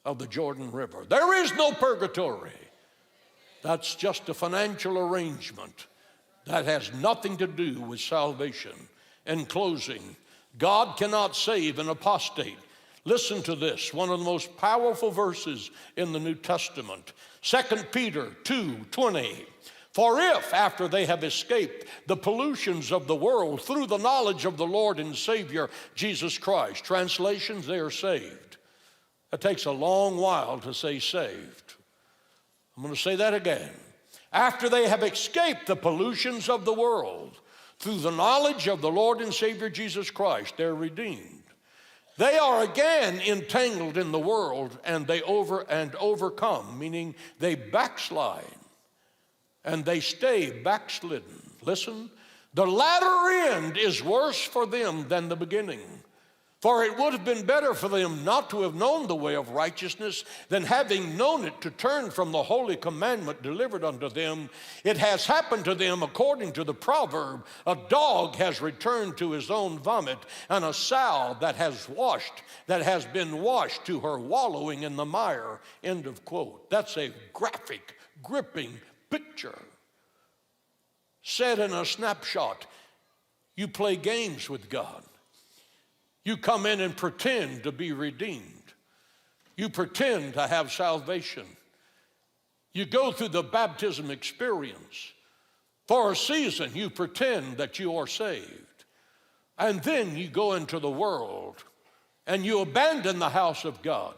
of the Jordan River. There is no purgatory. That's just a financial arrangement that has nothing to do with salvation. In closing, God cannot save an apostate. Listen to this, one of the most powerful verses in the New Testament. 2 Peter 2:20. For if, after they have escaped the pollutions of the world through the knowledge of the Lord and Savior Jesus Christ, translations, they are saved. It takes a long while to say saved. I'm going to say that again. After they have escaped the pollutions of the world through the knowledge of the Lord and Savior Jesus Christ, they're redeemed. They are again entangled in the world and they overcome, meaning they backslide and they stay backslidden. Listen, the latter end is worse for them than the beginning. For it would have been better for them not to have known the way of righteousness than having known it to turn from the holy commandment delivered unto them. It has happened to them according to the proverb, a dog has returned to his own vomit, and a sow that has been washed to her wallowing in the mire. End of quote. That's a graphic, gripping picture. Said in a snapshot, you play games with God. You come in and pretend to be redeemed. You pretend to have salvation. You go through the baptism experience. For a season, you pretend that you are saved. And then you go into the world and you abandon the house of God.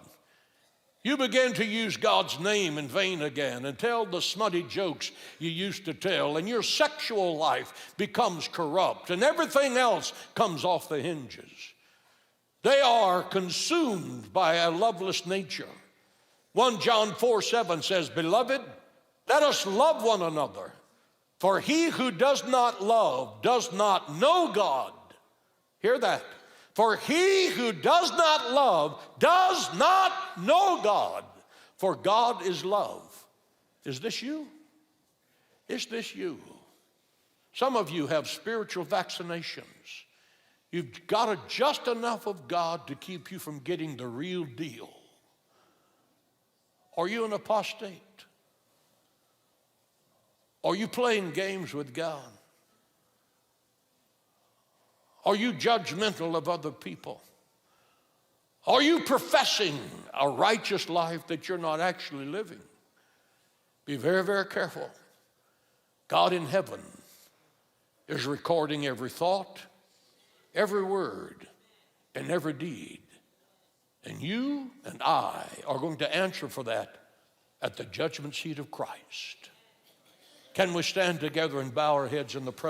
You begin to use God's name in vain again and tell the smutty jokes you used to tell, and your sexual life becomes corrupt and everything else comes off the hinges. They are consumed by a loveless nature. 1 John 4:7 says, Beloved, let us love one another, for he who does not love does not know God. Hear that. For he who does not love does not know God, for God is love. Is this you? Is this you? Some of you have spiritual vaccinations. You've got just enough of God to keep you from getting the real deal. Are you an apostate? Are you playing games with God? Are you judgmental of other people? Are you professing a righteous life that you're not actually living? Be very, very careful. God in heaven is recording every thought, every word, and every deed. And you and I are going to answer for that at the judgment seat of Christ. Can we stand together and bow our heads in the presence?